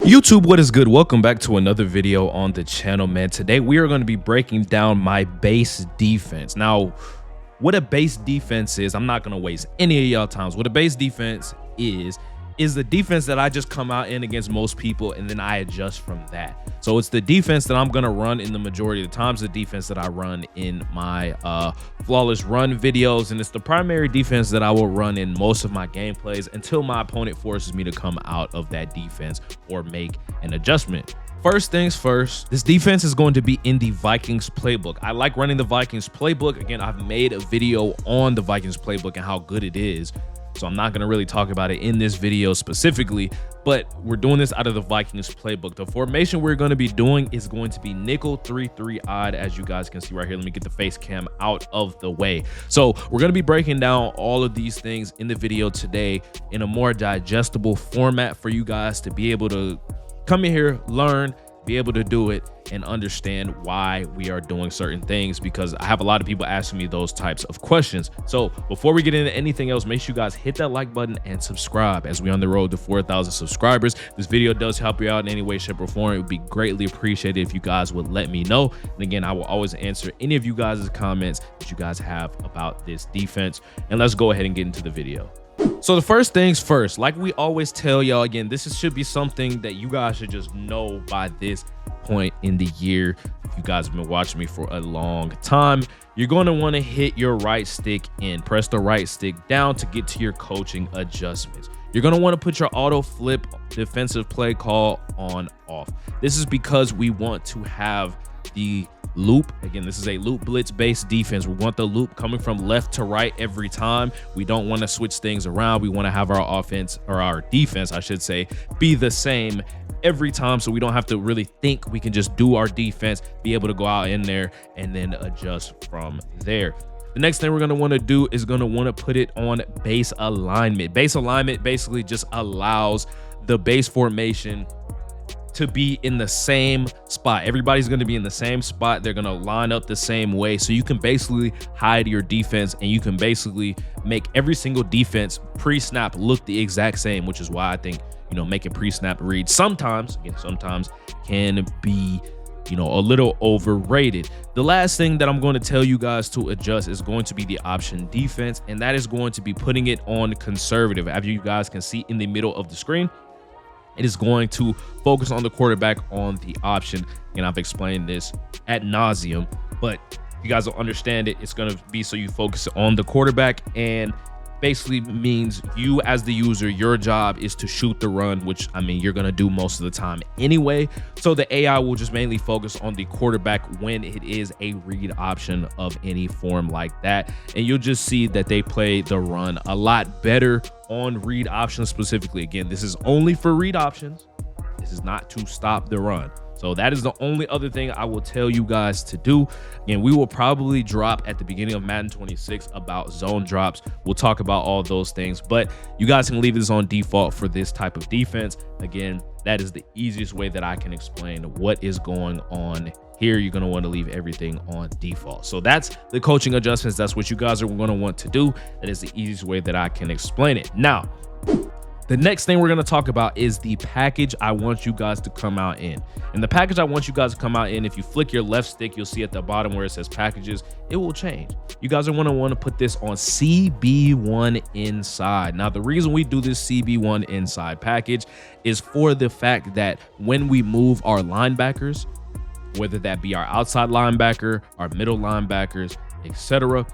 YouTube, what is good? Welcome back to another video on the channel, man. Today we are going to be breaking down my base defense. Now, what a base defense is, I'm not going to waste any of y'all times. What a base defense is the defense that I just come out in against most people, and then I adjust from that. So it's the defense that I'm going to run in the majority of the times, the defense that I run in my flawless run videos, and it's the primary defense that I will run in most of my gameplays until my opponent forces me to come out of that defense or make an adjustment. First things first, this defense is going to be in the Vikings playbook. I like running the Vikings playbook. Again, I've made a video on the Vikings playbook and how good it is, so I'm not going to really talk about it in this video specifically, but we're doing this out of the Vikings playbook. The formation we're going to be doing is going to be nickel 3-3 odd, as you guys can see right here. Let me get the face cam out of the way. So we're going to be breaking down all of these things in the video today in a more digestible format for you guys to be able to come in here, learn, be able to do it, and understand why we are doing certain things, because I have a lot of people asking me those types of questions. So before we get into anything else, make sure you guys hit that like button and subscribe as we on the road to 4,000 subscribers. This video does help you out in any way, shape, or form. It would be greatly appreciated if you guys would let me know. And again, I will always answer any of you guys' comments that you guys have about this defense. And let's go ahead and get into the video. So the first things first, like we always tell y'all, again, should be something that you guys should just know by this point in the year. If you guys have been watching me for a long time, you're going to want to hit your right stick in, press the right stick down to get to your coaching adjustments. You're going to want to put your auto flip defensive play call on off. This is because we want to have the loop. Again, this is a loop blitz based defense. We want the loop coming from left to right every time. We don't want to switch things around. We want to have our offense, or our defense, I should say, be the same every time, so we don't have to really think. We can just do our defense, be able to go out in there and then adjust from there. The next thing we're going to want to do is going to want to put it on base alignment. Base alignment basically just allows the base formation to be in the same spot. Everybody's going to be in the same spot. They're going to line up the same way, so you can basically hide your defense, and you can basically make every single defense pre-snap look the exact same, which is why I think, you know, making pre-snap reads sometimes can be, you know, a little overrated. The last thing that I'm going to tell you guys to adjust is going to be the option defense, and that is going to be putting it on conservative. As you guys can see in the middle of the screen, it is going to focus on the quarterback on the option. And I've explained this ad nauseum, but you guys will understand it. It's going to be so you focus on the quarterback, and basically means you as the user, your job is to shoot the run, which, I mean, you're going to do most of the time anyway. So the AI will just mainly focus on the quarterback when it is a read option of any form like that. And you'll just see that they play the run a lot better on read options specifically. Again, this is only for read options. This is not to stop the run. So that is the only other thing I will tell you guys to do. Again, we will probably drop at the beginning of Madden 26 about zone drops. We'll talk about all those things, but you guys can leave this on default for this type of defense. Again, that is the easiest way that I can explain what is going on here. You're going to want to leave everything on default. So that's the coaching adjustments. That's what you guys are going to want to do. That is the easiest way that I can explain it. Now, the next thing we're going to talk about is the package I want you guys to come out in. And the package I want you guys to come out in, if you flick your left stick, you'll see at the bottom where it says packages, it will change. You guys are going to want to put this on CB1 inside. Now, the reason we do this CB1 inside package is for the fact that when we move our linebackers, whether that be our outside linebacker, our middle linebackers, etc.,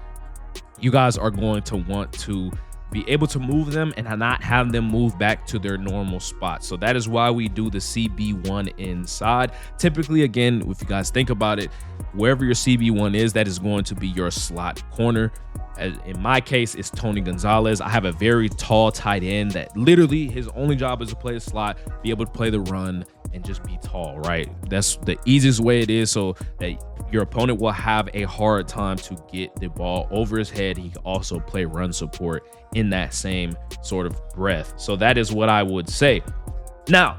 you guys are going to want to be able to move them and not have them move back to their normal spot. So that is why we do the CB1 inside. Typically, again, if you guys think about it, wherever your CB1 is, that is going to be your slot corner. In my case, it's Tony Gonzalez. I have a very tall tight end that literally his only job is to play the slot, be able to play the run, and just be tall, right? That's the easiest way it is, so that your opponent will have a hard time to get the ball over his head. He can also play run support in that same sort of breath. So that is what I would say. Now,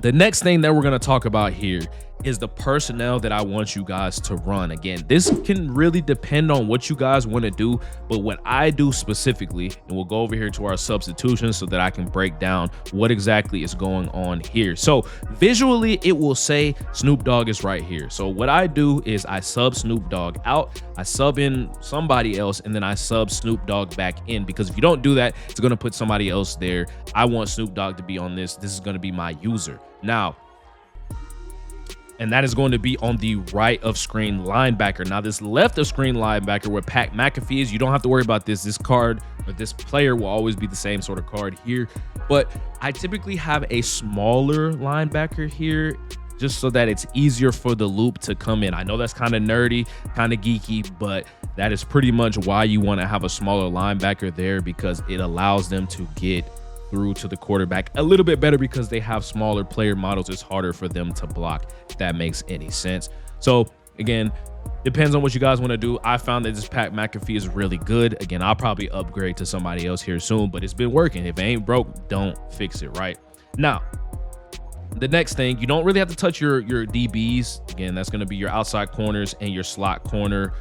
the next thing that we're going to talk about here is the personnel that I want you guys to run. Again, this can really depend on what you guys want to do, but what I do specifically, and we'll go over here to our substitutions so that I can break down what exactly is going on here. So visually, it will say Snoop Dogg is right here. So what I do is I sub Snoop Dogg out, I sub in somebody else, and then I sub Snoop Dogg back in, because if you don't do that, it's going to put somebody else there. I want Snoop Dogg to be on this. This is going to be my user. Now, and that is going to be on the right of screen linebacker. Now, this left of screen linebacker where Pat McAfee is, you don't have to worry about this. This card or this player will always be the same sort of card here. But I typically have a smaller linebacker here just so that it's easier for the loop to come in. I know that's kind of nerdy, kind of geeky, but that is pretty much why you want to have a smaller linebacker there, because it allows them to get through to the quarterback a little bit better, because they have smaller player models. It's harder for them to block, if that makes any sense. So again, depends on what you guys want to do. I found that this Pat McAfee is really good. Again, I'll probably upgrade to somebody else here soon, but it's been working. If it ain't broke, don't fix it. Right now, the next thing, you don't really have to touch your DBs. Again, that's going to be your outside corners and your slot corner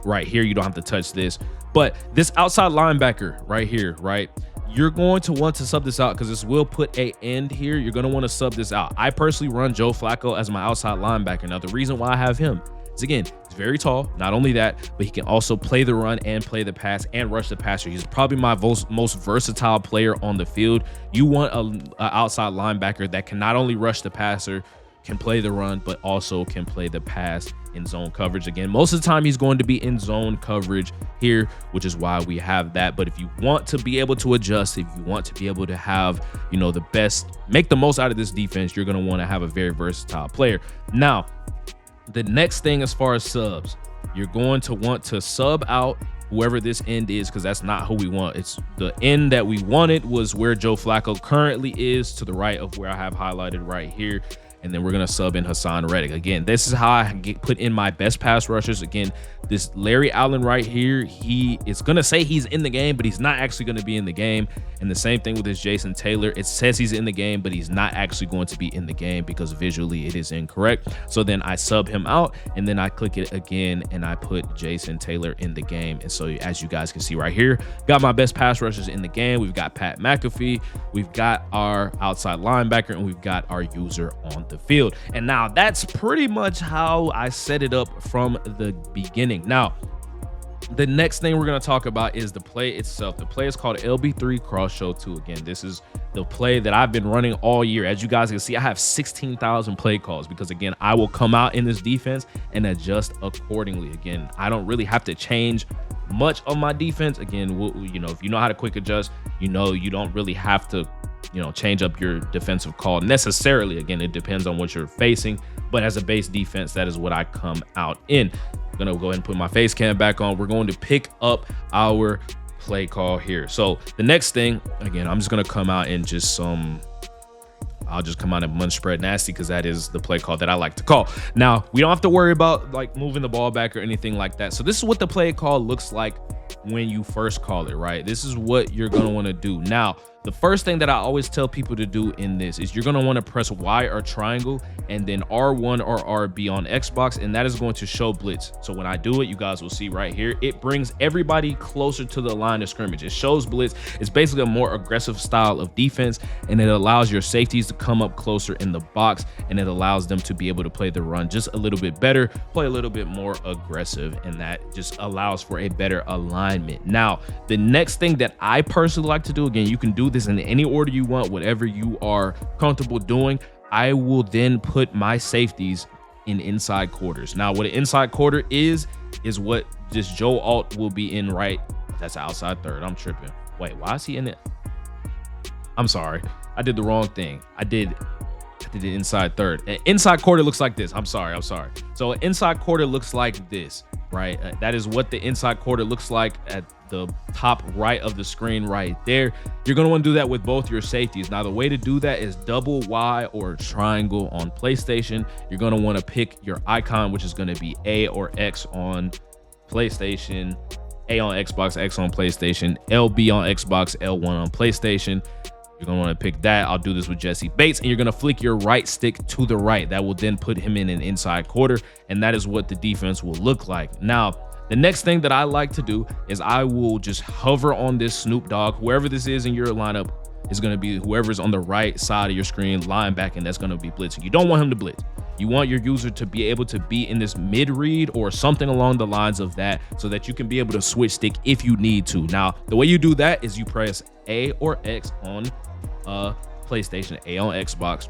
right here. You don't have to touch this, but this outside linebacker right here, right, you're going to want to sub this out, because this will put a end here. You're going to want to sub this out. I personally run Joe Flacco as my outside linebacker. Now, the reason why I have him is, again, he's very tall. Not only that, but he can also play the run and play the pass and rush the passer. He's probably my most versatile player on the field. You want an outside linebacker that can not only rush the passer, can play the run, but also can play the pass in zone coverage. Again, most of the time he's going to be in zone coverage here, which is why we have that. But if you want to be able to adjust, if you want to be able to have, you know, the best, make the most out of this defense, you're going to want to have a very versatile player. Now, the next thing as far as subs, you're going to want to sub out whoever this end is, because that's not who we want. It's the end that we wanted was where Joe Flacco currently is, to the right of where I have highlighted right here. And then we're going to sub in Hassan Reddick. Again, this is how I put in my best pass rushers. Again, this Larry Allen right here, he is going to say he's in the game, but he's not actually going to be in the game. And the same thing with this Jason Taylor. It says he's in the game, but he's not actually going to be in the game, because visually it is incorrect. So then I sub him out, and then I click it again, and I put Jason Taylor in the game. And so as you guys can see right here, got my best pass rushers in the game. We've got Pat McAfee, we've got our outside linebacker, and we've got our user on the field. And now that's pretty much how I set it up from the beginning. Now, the next thing we're going to talk about is the play itself. The play is called LB3 Cross Show 2. Again, this is the play that I've been running all year. As you guys can see, I have 16,000 play calls, because again, I will come out in this defense and adjust accordingly. Again, I don't really have to change much on my defense. Again, you know, if you know how to quick adjust, you know, you don't really have to, you know, change up your defensive call necessarily. Again, it depends on what you're facing, but as a base defense, that is what I come out in. I'm gonna go ahead and put my face cam back on. We're going to pick up our play call here. So the next thing, again, I'm just gonna come out in just I'll just come out and munch spread nasty, because that is the play call that I like to call. Now, we don't have to worry about like moving the ball back or anything like that. So this is what the play call looks like when you first call it, right? This is what you're gonna want to do. Now, the first thing that I always tell people to do in this is you're going to want to press Y or triangle, and then R1 or RB on Xbox, and that is going to show blitz. So when I do it, you guys will see right here, it brings everybody closer to the line of scrimmage. It shows blitz. It's basically a more aggressive style of defense, and it allows your safeties to come up closer in the box, and it allows them to be able to play the run just a little bit better, play a little bit more aggressive, and that just allows for a better alignment. Now, the next thing that I personally like to do, again, you can do this in any order you want, whatever you are comfortable doing. I will then put my safeties in inside quarters. Now, what an inside quarter is what this Joe Alt will be in, right? That's outside third. I'm tripping. Wait, why is he in it? I'm sorry. I did the wrong thing. I did it inside third. An inside quarter looks like this. I'm sorry. So an inside quarter looks like this, right? That is what the inside quarter looks like at the top right of the screen right there. You're going to want to do that with both your safeties. Now, the way to do that is double Y or triangle on PlayStation. You're going to want to pick your icon, which is going to be A or X on PlayStation, A on Xbox, X on PlayStation, LB on Xbox, L1 on PlayStation. You're You're gonna want to pick that. I'll do this with Jesse Bates, and you're gonna flick your right stick to the right. That will then put him in an inside quarter, and that is what the defense will look like. Now, the next thing that I like to do is I will just hover on this Snoop Dogg. Whoever this is in your lineup is going to be whoever's on the right side of your screen, linebacking, that's going to be blitzing. You don't want him to blitz. You want your user to be able to be in this mid read or something along the lines of that, so that you can be able to switch stick if you need to. Now, the way you do that is you press A or X on PlayStation, A on Xbox,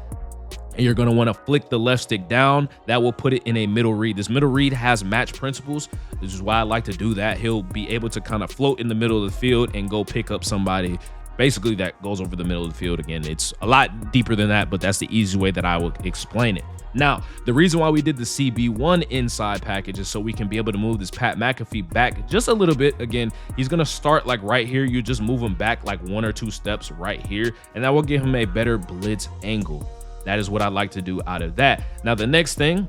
and you're going to want to flick the left stick down. That will put it in a middle read. This middle read has match principles. This is why I like to do that. He'll be able to kind of float in the middle of the field and go pick up somebody basically that goes over the middle of the field. Again, it's a lot deeper than that, but that's the easy way that I would explain it. Now, the reason why we did the CB1 inside package is so we can be able to move this Pat McAfee back just a little bit. Again, he's going to start like right here. You just move him back like 1 or 2 steps right here, and that will give him a better blitz angle. That is what I like to do out of that. Now, the next thing,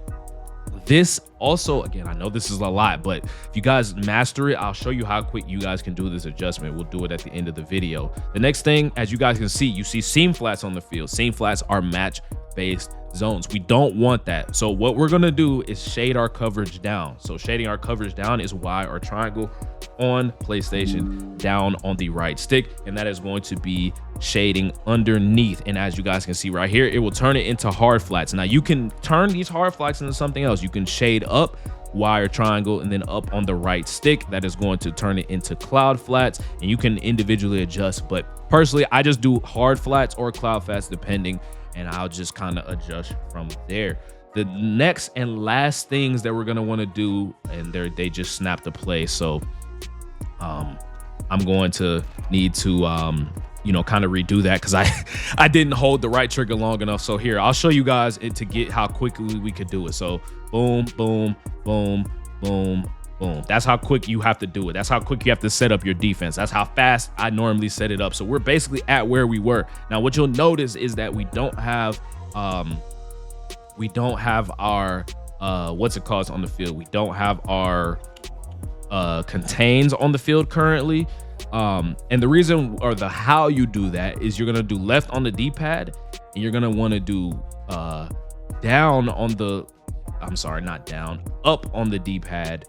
this also, again, I know this is a lot, but if you guys master it, I'll show you how quick you guys can do this adjustment. We'll do it at the end of the video. The next thing, as you guys can see, you see seam flats on the field. Seam flats are match-based zones. We don't want that. So what we're going to do is shade our coverage down. So shading our coverage down is Y or triangle on PlayStation down on the right stick, and that is going to be shading underneath. And as you guys can see right here, it will turn it into hard flats. Now you can turn these hard flats into something else. You can shade up, Y or triangle, and then up on the right stick. That is going to turn it into cloud flats, and you can individually adjust. But personally, I just do hard flats or cloud flats depending, and I'll just kind of adjust from there. The next and last things that we're going to want to do, and they just snapped the play. So I'm going to need to kind of redo that because I didn't hold the right trigger long enough. So here, I'll show you guys to get how quickly we could do it. So boom, boom, boom, boom, boom. That's how quick you have to do it. That's how quick you have to set up your defense. That's how fast I normally set it up. So we're basically at where we were. Now, what you'll notice is that we don't have our what's it called on the field. We don't have our contains on the field currently. And the reason, or the how you do that, is you're gonna do left on the D-pad, and you're gonna want to do down on the, not down, up on the D-pad.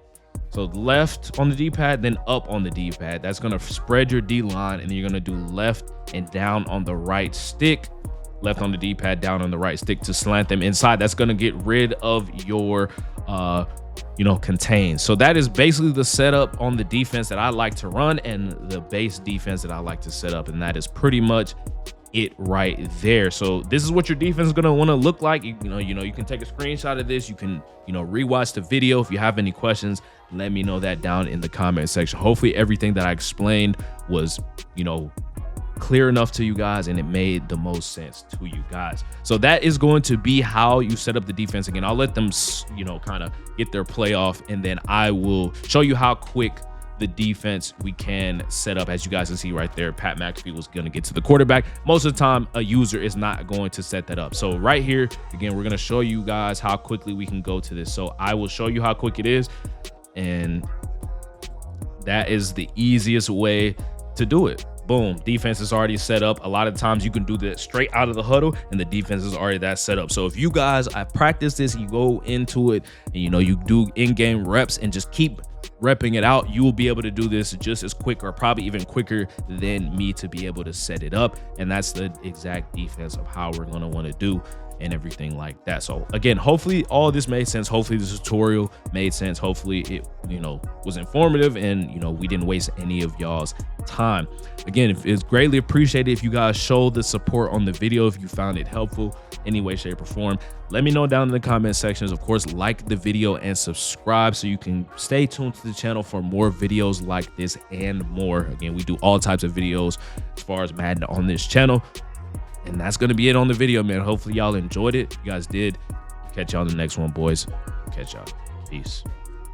So left on the D-pad, then up on the D-pad. That's gonna spread your D line, and then you're gonna do left and down on the right stick. Left on the D-pad, down on the right stick to slant them inside. That's gonna get rid of your contains. So that is basically the setup on the defense that I like to run, and the base defense that I like to set up, and that is pretty much it right there. So this is what your defense is going to want to look like. You can take a screenshot of this. You can rewatch the video. If you have any questions, let me know that down in the comment section. Hopefully everything that I explained was clear enough to you guys, and it made the most sense to you guys. So that is going to be how you set up the defense. Again, I'll let them kind of get their play off, and then I will show you how quick the defense we can set up. As you guys can see right there, Pat McAfee was going to get to the quarterback. Most of the time a user is not going to set that up. So right here, again, we're going to show you guys how quickly we can go to this. So I will show you how quick it is, and that is the easiest way to do it. Boom, defense is already set up. A lot of times you can do that straight out of the huddle, and the defense is already that set up. So if you guys, I practice this, you go into it, and you do in-game reps and just keep repping it out, you will be able to do this just as quick, or probably even quicker than me, to be able to set it up. And that's the exact defense of how we're going to want to do and everything like that. So again, hopefully all this made sense. Hopefully this tutorial made sense. Hopefully it was informative, and we didn't waste any of y'all's time. Again, it's greatly appreciated if you guys show the support on the video, if you found it helpful any way, shape, or form. Let me know down in the comment sections. Of course, like the video and subscribe so you can stay tuned to the channel for more videos like this and more. Again, we do all types of videos as far as Madden on this channel. And that's going to be it on the video, man. Hopefully y'all enjoyed it. If you guys did, catch y'all in the next one, boys. Catch y'all. Peace.